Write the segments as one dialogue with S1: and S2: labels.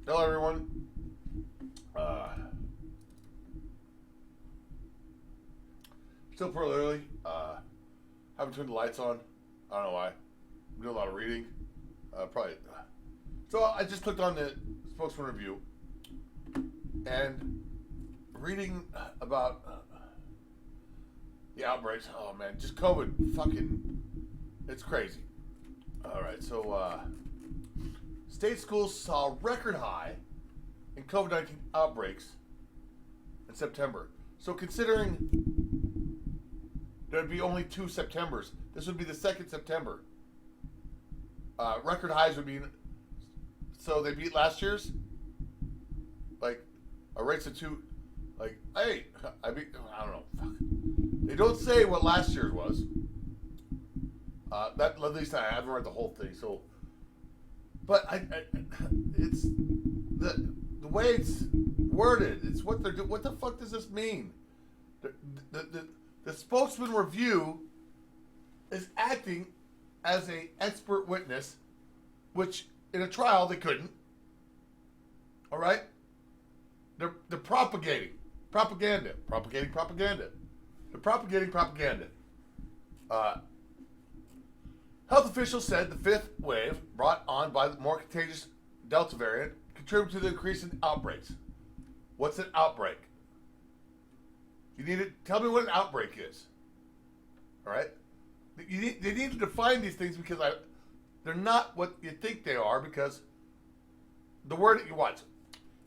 S1: Hello, everyone. Uh, Still pretty early. Haven't turned the lights on. I don't know why. I'm doing a lot of reading. Probably. So I just clicked on the spokesman review and reading about the outbreaks. Oh man, just COVID. Fucking, it's crazy. All right, so state schools saw a record high in COVID-19 outbreaks in September. So considering there'd be only 2 Septembers, this would be the second September. Record highs would be, so they beat last year's, like a rates of 2. Like, hey, I don't know. Fuck. They don't say what last year's was. That at least I haven't read the whole thing. So, but it's the way it's worded. It's what they're doing. What the fuck does this mean? The spokesman review is acting as a expert witness, which in a trial they couldn't. All right, they're propagating propaganda. They're propagating propaganda. Health officials said the fifth wave brought on by the more contagious Delta variant contributed to the increase in outbreaks. What's an outbreak? You need to tell me what an outbreak is. All right? They need to define these things because they're not what you think they are, because the word that you want,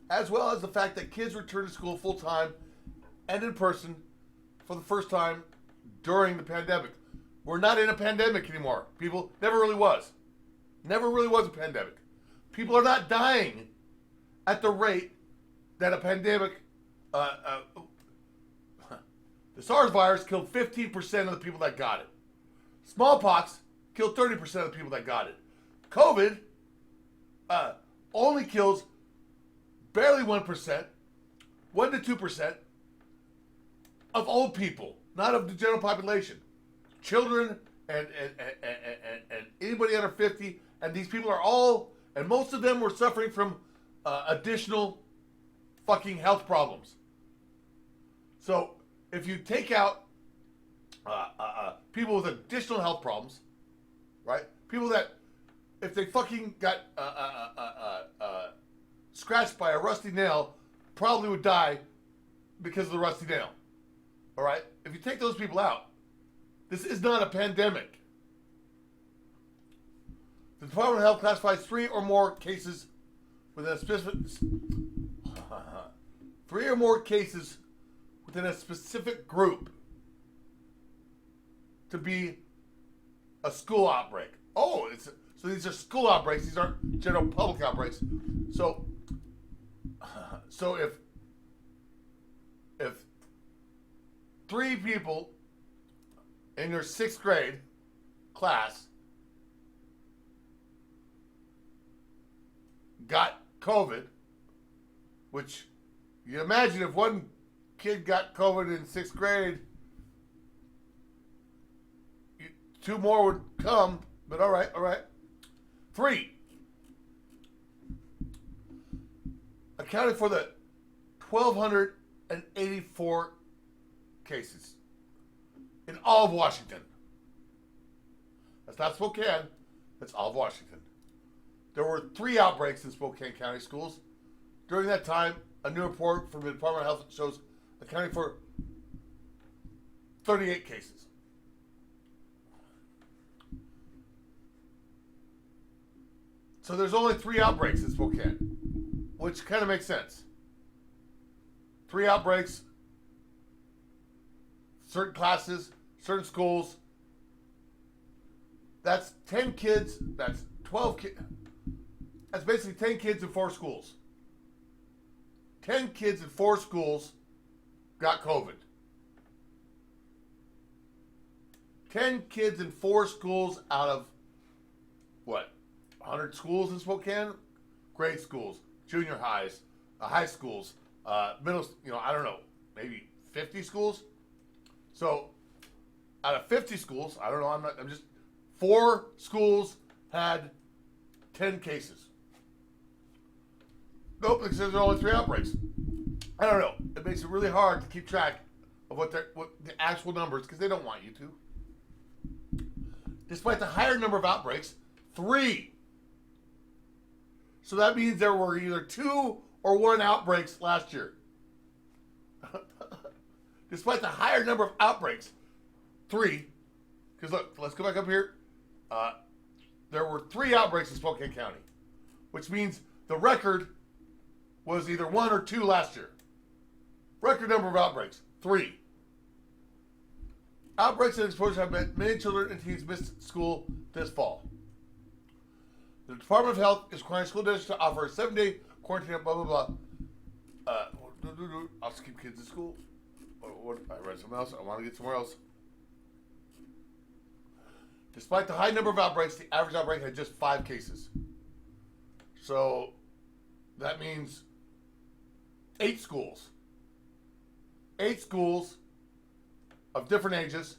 S1: as well as the fact that kids return to school full time and in person for the first time during the pandemic. We're not in a pandemic anymore. People, never really was. Never really was a pandemic. People are not dying at the rate that a pandemic, the SARS virus killed 15% of the people that got it. Smallpox killed 30% of the people that got it. COVID only kills barely 1%, 1 to 2% of old people, not of the general population. Children and anybody under 50, and these people are all, and most of them were suffering from additional fucking health problems. So if you take out people with additional health problems, right? People that, if they fucking got scratched by a rusty nail, probably would die because of the rusty nail. All right? If you take those people out, this is not a pandemic. The Department of Health classifies 3 or more cases within a specific 3 or more cases within a specific group to be a school outbreak. Oh, so these are school outbreaks. These aren't general public outbreaks. So if 3 people in your 6th grade class got COVID, which you imagine if one kid got COVID in 6th grade, 2 more would come, but all right. 3 accounted for the 1,284 cases in all of Washington. That's not Spokane. That's all of Washington. There were 3 outbreaks in Spokane County schools. During that time, a new report from the Department of Health shows accounting for 38 cases. So there's only 3 outbreaks in Spokane, which kind of makes sense. 3 outbreaks, certain classes, certain schools. That's 10 kids. That's 12 kids. That's basically 10 kids in 4 schools. 10 kids in 4 schools got COVID. 10 kids in 4 schools out of, what, 100 schools in Spokane? Grade schools, junior highs, high schools, middle, I don't know, maybe 50 schools? So, out of 50 schools, I don't know, I'm just, 4 schools had 10 cases. Nope, it says there are only 3 outbreaks. I don't know. It makes it really hard to keep track of what the actual numbers, because they don't want you to. Despite the higher number of outbreaks, 3. So that means there were either 2 or 1 outbreaks last year. Despite the higher number of outbreaks, 3. Because look, let's go back up here. There were 3 outbreaks in Spokane County, which means the record was either 1 or 2 last year. Record number of outbreaks, 3. Outbreaks and exposure have meant many children and teens missed school this fall. The Department of Health is requiring school districts to offer a 7-day quarantine, blah, blah, blah. I'll just keep kids in school. I read something else. I want to get somewhere else. Despite the high number of outbreaks, the average outbreak had just 5 cases. So that means 8 schools. 8 schools of different ages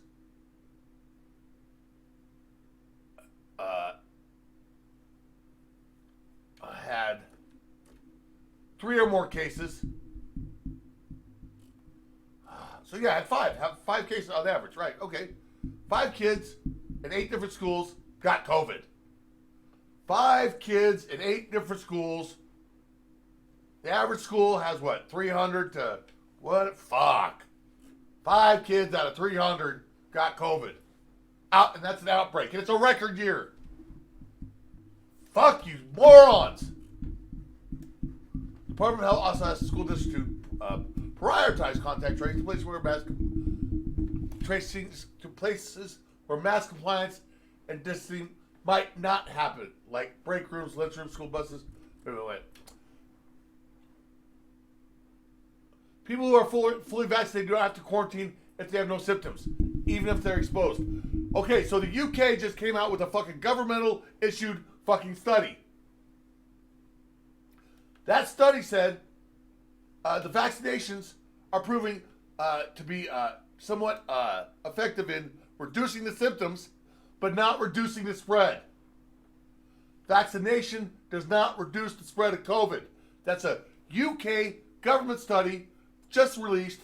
S1: had 3 or more cases. So yeah, had 5. Have 5 cases on average, right? Okay, 5 kids in 8 different schools got COVID. 5 kids in 8 different schools. The average school has what? 300 to what? Fuck. 5 kids out of 300 got COVID. Out, and that's an outbreak, and it's a record year. Fuck you, morons. The Department of Health also asks the school district to prioritize contact tracing to places where mask compliance and distancing might not happen, like break rooms, lunchrooms, school buses. Wait. People who are fully vaccinated do not have to quarantine if they have no symptoms, even if they're exposed. Okay, so the UK just came out with a fucking governmental issued fucking study. That study said the vaccinations are proving to be somewhat effective in reducing the symptoms, but not reducing the spread. Vaccination does not reduce the spread of COVID. That's a UK government study just released.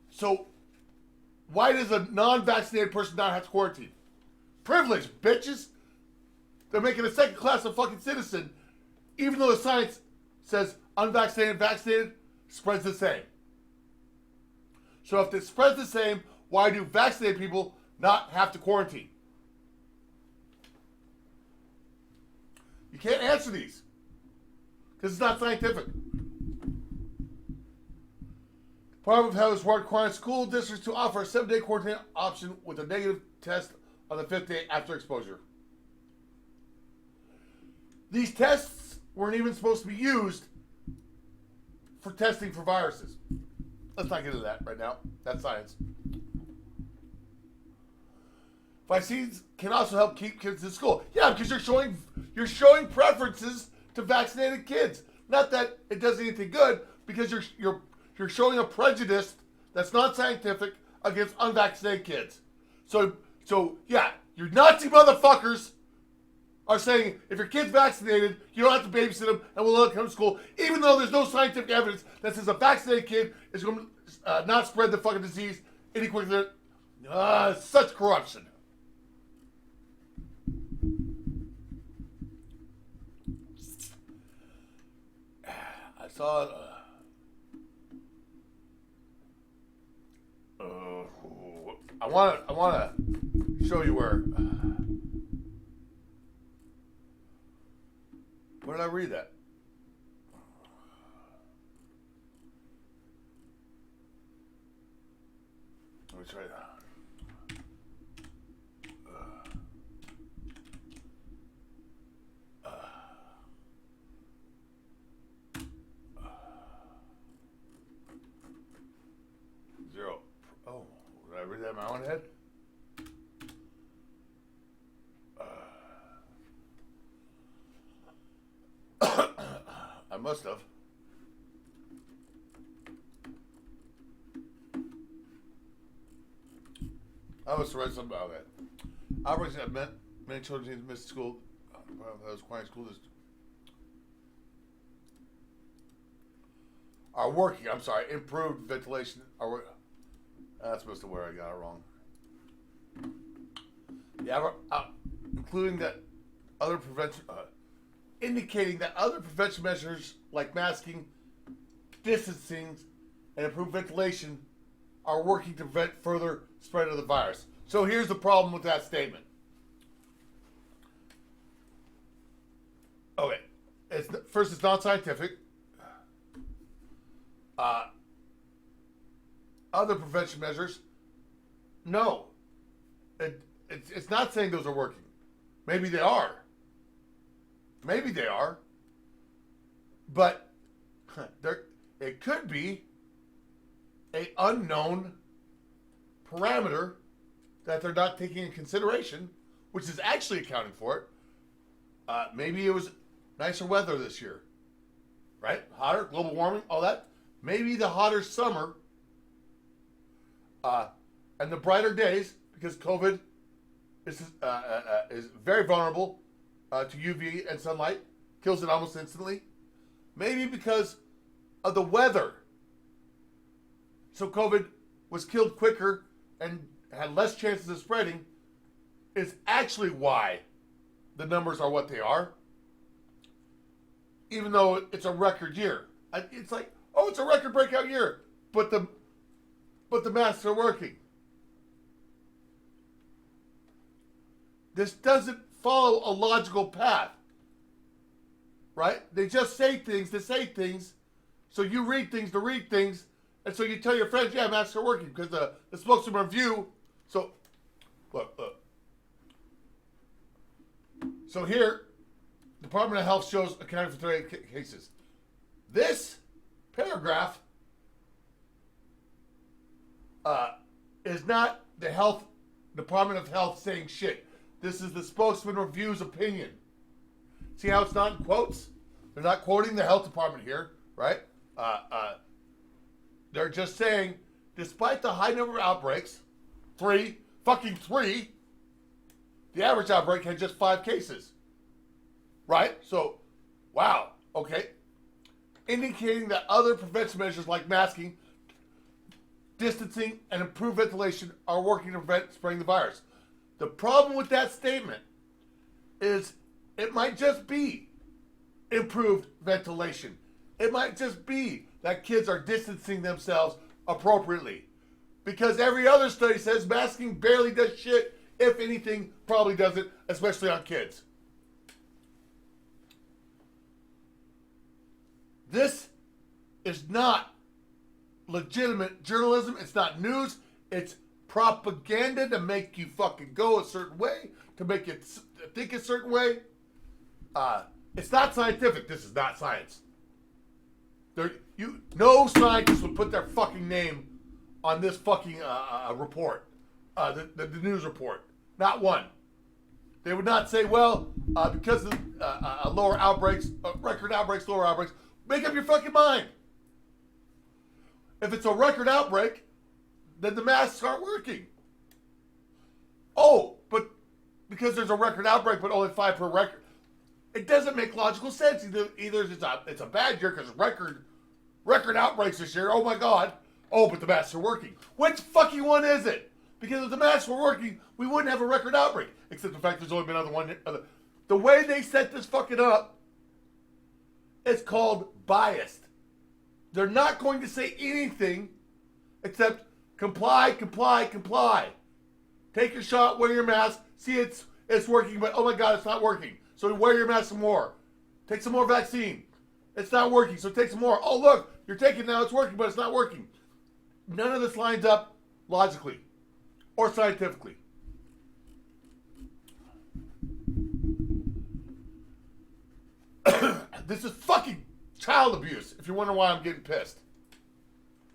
S1: So why does a non-vaccinated person not have to quarantine? Privilege, bitches. They're making a second class of fucking citizen, even though the science says unvaccinated and vaccinated spreads the same. So if it spreads the same, why do vaccinated people not have to quarantine? You can't answer these because it's not scientific. Department of Health is requiring school districts to offer a 7-day quarantine option with a negative test on the 5th day after exposure. These tests weren't even supposed to be used for testing for viruses. Let's not get into that right now. That's science. Vaccines can also help keep kids in school. Yeah, because you're showing preferences to vaccinated kids. Not that it does anything good, because you're showing a prejudice that's not scientific against unvaccinated kids. So yeah, you Nazi motherfuckers are saying if your kid's vaccinated, you don't have to babysit them and we'll let them come to school, even though there's no scientific evidence that says a vaccinated kid is going to not spread the fucking disease any quicker than such corruption. I saw I want to show you where did I read that? Let me try that. Zero. Oh, did I read that in my own head? I must have. I must have read something about that. Outbreaks have meant many children need to miss school. That was quiet school district. are working. I'm sorry, improved ventilation are. That's supposed to where I got it wrong. Yeah, including that other prevention, indicating that other prevention measures like masking, distancing, and improved ventilation are working to prevent further spread of the virus. So here's the problem with that statement. Okay, first, it's not scientific. Other prevention measures, no. It's not saying those are working. Maybe they are. Maybe they are. But it could be a unknown parameter that they're not taking in consideration, which is actually accounting for it. Maybe it was nicer weather this year, right? Hotter, global warming, all that. Maybe the hotter summer and the brighter days, because COVID is very vulnerable to UV and sunlight, kills it almost instantly. Maybe because of the weather. So COVID was killed quicker and had less chances of spreading, is actually why the numbers are what they are. Even though it's a record year. It's like, oh, it's a record breakout year, but the masks are working. This doesn't follow a logical path, right? They just say things to say things, so you read things to read things, and so you tell your friends, yeah, masks are working, because the spokesman review. So, look. So here, Department of Health shows accounting for 38 cases. This paragraph is not the Department of Health saying shit. This is the spokesman review's opinion. See how it's not in quotes? They're not quoting the health department here, right? They're just saying, despite the high number of outbreaks, three, the average outbreak had just 5 cases. Right? So, wow, okay. Indicating that other prevention measures like masking, distancing, and improved ventilation are working to prevent spreading the virus. The problem with that statement is it might just be improved ventilation. It might just be that kids are distancing themselves appropriately. Because every other study says masking barely does shit. If anything, probably doesn't, especially on kids. This is not legitimate journalism. It's not news. It's propaganda to make you fucking go a certain way, to make you think a certain way. It's not scientific. This is not science. No scientist would put their fucking name on this fucking report, the news report. Not one. They would not say, well, because of lower outbreaks, record outbreaks, lower outbreaks. Make up your fucking mind. If it's a record outbreak, then the masks aren't working. Oh, but because there's a record outbreak, but only 5 per record, it doesn't make logical sense. Either it's a bad year because record outbreaks this year. Oh my God. Oh, but the masks are working. Which fucking one is it? Because if the masks were working, we wouldn't have a record outbreak. Except the fact there's only been one. The way they set this fucking up, it's called biased. They're not going to say anything except comply. Take your shot, wear your mask, see it's working, but oh my God, it's not working. So wear your mask some more. Take some more vaccine. It's not working, so take some more. Oh look, you're taking it now, it's working, but it's not working. None of this lines up logically or scientifically. This is fucking child abuse, if you're wondering why I'm getting pissed.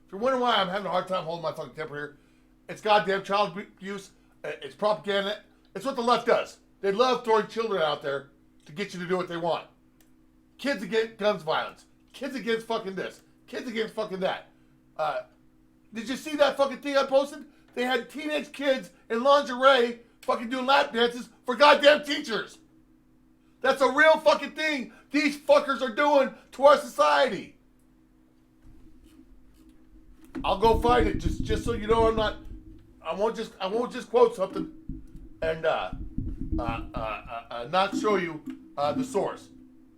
S1: If you're wondering why I'm having a hard time holding my fucking temper here, it's goddamn child abuse. It's propaganda. It's what the left does. They love throwing children out there to get you to do what they want. Kids against guns violence. Kids against fucking this. Kids against fucking that. Did you see that fucking thing I posted? They had teenage kids in lingerie fucking doing lap dances for goddamn teachers. That's a real fucking thing these fuckers are doing to our society. I'll go find it just so you know I'm not. I won't just quote something and not show you the source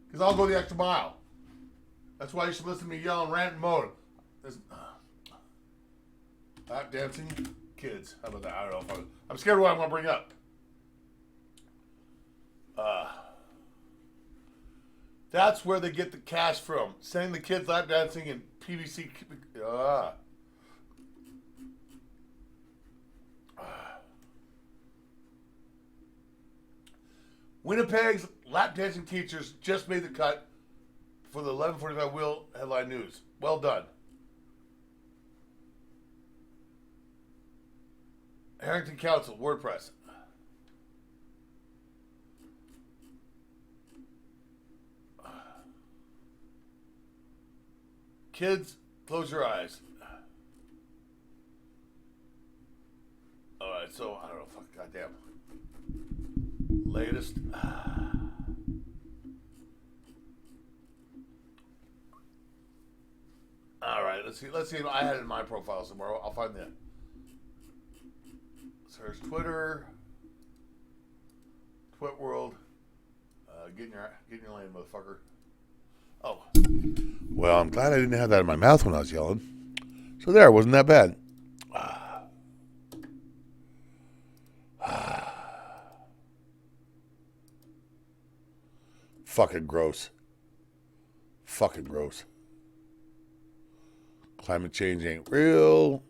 S1: because I'll go the extra mile. That's why you should listen to me yell and rant and moan. Lap dancing kids. How about that? I don't know. I'm scared of what I'm going to bring up. That's where they get the cash from. Sending the kids lap dancing in PVC. Winnipeg's lap dancing teachers just made the cut for the 11:45 Wheel headline news. Well done. Harrington Council, WordPress. Kids, close your eyes. Alright, so, I don't know, fuck, goddamn. Latest. Alright, let's see if I had it in my profile somewhere. I'll find that. Search Twitter. Twit World. Get in your lane, motherfucker. Oh. Well, I'm glad I didn't have that in my mouth when I was yelling. So there, wasn't that bad. Fucking gross. Fucking gross. Climate change ain't real.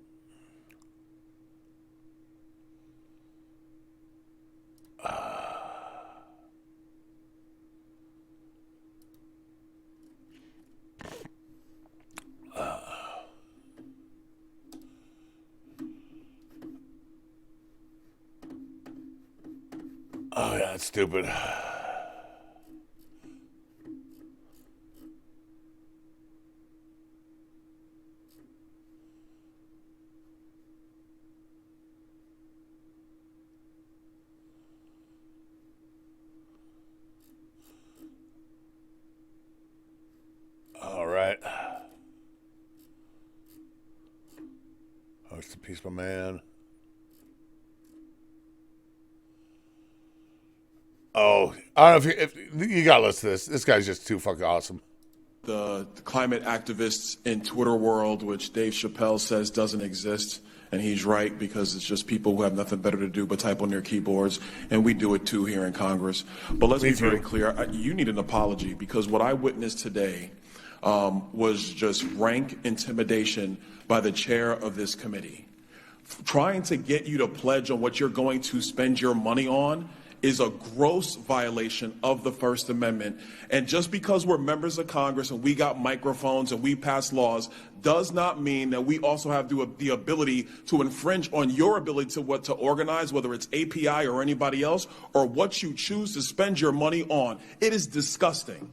S1: Oh, yeah, that's stupid. All right. Rest in peace, my man. Oh, I don't know if you got to listen to this. This guy's just too fucking awesome.
S2: The climate activists in Twitter world, which Dave Chappelle says doesn't exist, and he's right because it's just people who have nothing better to do but type on their keyboards, and we do it too here in Congress. But let's be very clear, you need an apology because what I witnessed today was just rank intimidation by the chair of this committee. Trying to get you to pledge on what you're going to spend your money on is a gross violation of the First Amendment. And just because we're members of Congress and we got microphones and we pass laws does not mean that we also have the ability to infringe on your ability to organize, whether it's API or anybody else, or what you choose to spend your money on. It is disgusting.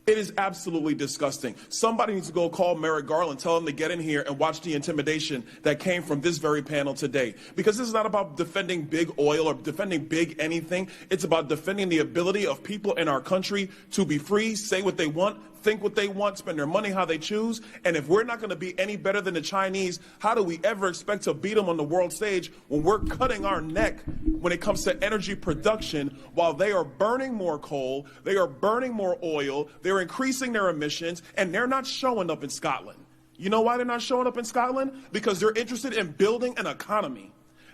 S2: It is absolutely disgusting. Somebody needs to go call Merrick Garland, tell him to get in here and watch the intimidation that came from this very panel today. Because this is not about defending big oil or defending big anything. It's about defending the ability of people in our country to be free, say what they want, think what they want, spend their money how they choose. And if we're not going to be any better than the Chinese, how do we ever expect to beat them on the world stage when we're cutting our neck when it comes to energy production while they are burning more coal, they are burning more oil, they're increasing their emissions, and they're not showing up in Scotland? You know why they're not showing up in Scotland? Because they're interested in building an economy.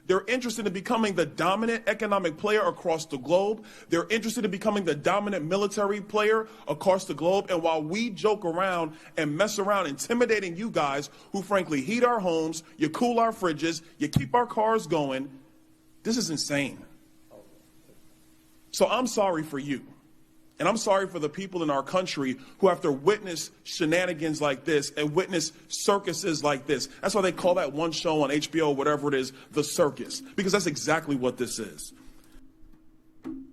S2: They're interested in becoming the dominant economic player across the globe. They're interested in becoming the dominant military player across the globe. And while we joke around and mess around intimidating you guys who frankly heat our homes, you cool our fridges, you keep our cars going, this is insane. So I'm sorry for you. And I'm sorry for the people in our country who have to witness shenanigans like this and witness circuses like this. That's why they call that one show on HBO, whatever it is, The Circus, because that's exactly what this is.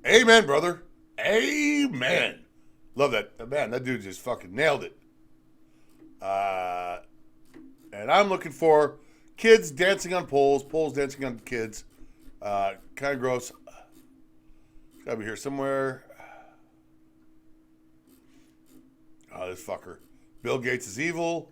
S1: Amen, brother. Amen. Love that. Man, that dude just fucking nailed it. And I'm looking for kids dancing on poles, poles dancing on kids. Kind of gross. It's gotta be here somewhere. Oh, this fucker. Bill Gates is evil.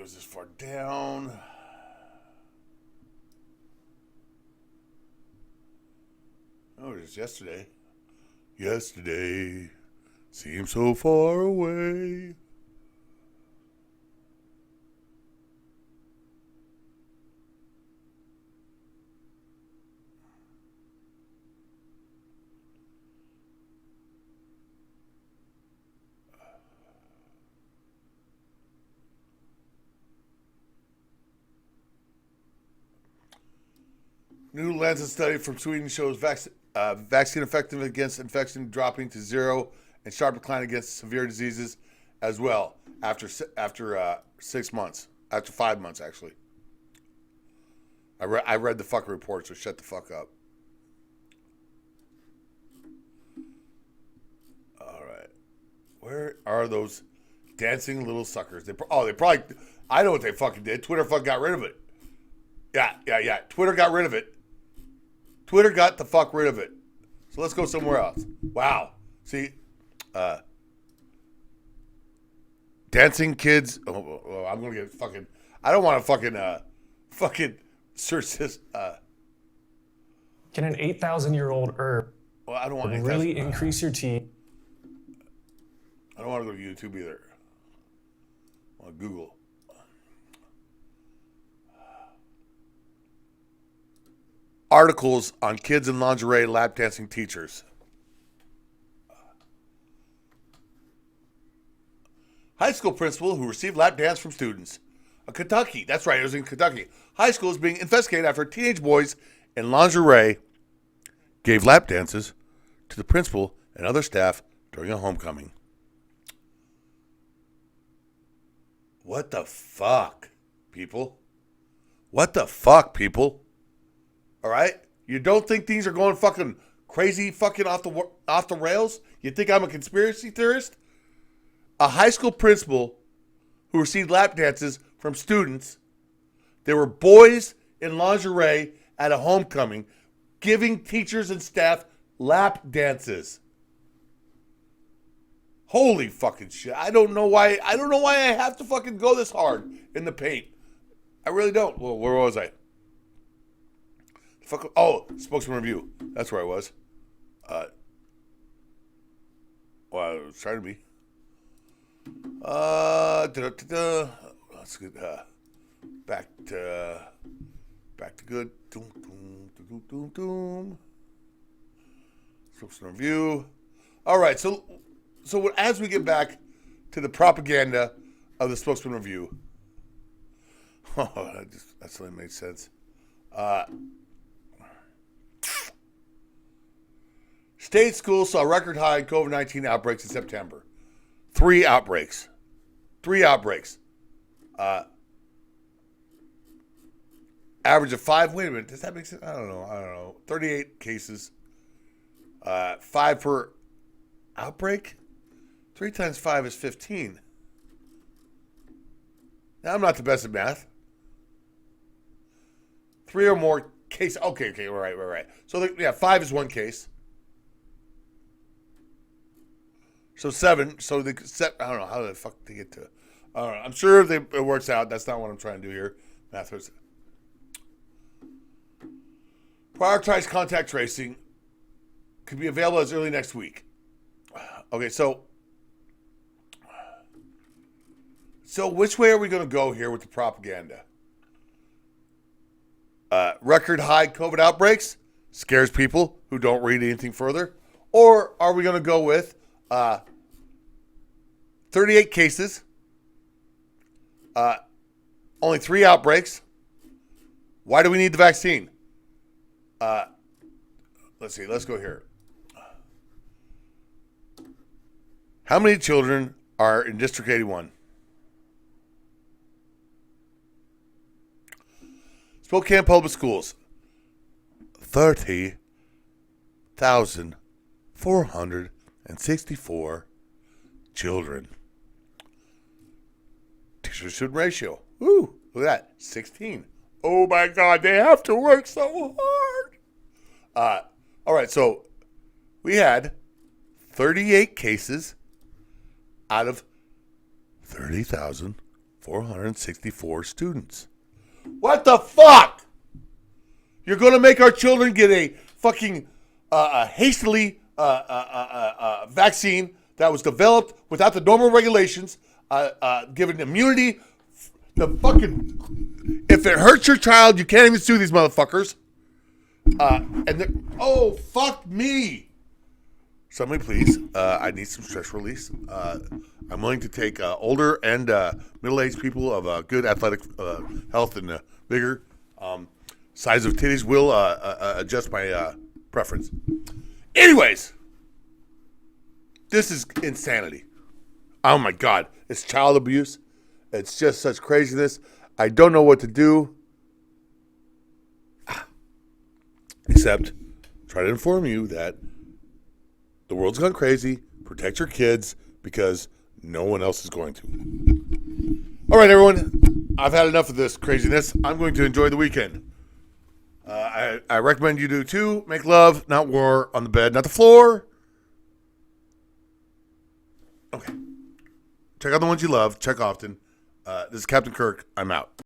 S1: goes this far down. Oh, it was yesterday. Yesterday seems so far away. New Lancet study from Sweden shows vaccine effectiveness against infection dropping to 0 and sharp decline against severe diseases as well after 6 months. After 5 months, actually. I read the fucking report, so shut the fuck up. All right. Where are those dancing little suckers? They probably... I know what they fucking did. Twitter fucking got rid of it. Yeah. Twitter got rid of it. Twitter got the fuck rid of it. So let's go somewhere else. Wow. See? Dancing kids. Oh, I'm going to get fucking... I don't want to fucking search this.
S3: Can an 8,000-year-old herb
S1: I don't want
S3: really increase your teeth?
S1: I don't want to go to YouTube either. I want to Google. Articles on kids in lingerie lap dancing teachers. High school principal who received lap dance from students. Kentucky. That's right, it was in Kentucky. High school is being investigated after teenage boys in lingerie gave lap dances to the principal and other staff during a homecoming. What the fuck, people? What the fuck, people? All right? You don't think things are going fucking crazy fucking off the rails? You think I'm a conspiracy theorist? A high school principal who received lap dances from students. There were boys in lingerie at a homecoming giving teachers and staff lap dances. Holy fucking shit. I don't know why I have to fucking go this hard in the paint. I really don't. Well, where was I? Spokesman Review. That's where I was. I was trying to be. Let's get back to good. Spokesman Review. All right, so as we get back to the propaganda of the Spokesman Review, that really made sense. State schools saw record high COVID-19 outbreaks in September. 3 outbreaks. Average of 5. Wait a minute. Does that make sense? I don't know. 38 cases. 5 per outbreak? 3 times 5 is 15. Now, I'm not the best at math. 3 or more cases. Okay. Right. So, 5 is 1 case. So 7. So I don't know how the fuck they get to. I don't know. I'm sure it works out. That's not what I'm trying to do here. Math. Prioritized contact tracing could be available as early next week. Okay, so which way are we going to go here with the propaganda? Record high COVID outbreaks scares people who don't read anything further, or are we going to go with 38 cases, only 3 outbreaks? Why do we need the vaccine? Let's see. Let's go here. How many children are in District 81? Spokane Public Schools. 30,464 children. Teacher-student ratio. Woo! Look at that. 16. Oh my God, they have to work so hard. All right, so we had 38 cases out of 30,464 464 students. What the fuck? You're going to make our children get a fucking hastily vaccine that was developed without the normal regulations, given immunity. The fucking, if it hurts your child, you can't even sue these motherfuckers. Oh, fuck me. Somebody please, I need some stress release. I'm willing to take older and middle-aged people of good athletic health and vigor. Size of titties will adjust my preference. Anyways, this is insanity. Oh my God, it's child abuse. It's just such craziness. I don't know what to do. Except try to inform you that the world's gone crazy. Protect your kids because no one else is going to. All right, everyone. I've had enough of this craziness. I'm going to enjoy the weekend. I recommend you do too. Make love, not war, on the bed, not the floor. Okay. Check out the ones you love. Check often. This is Captain Kirk. I'm out.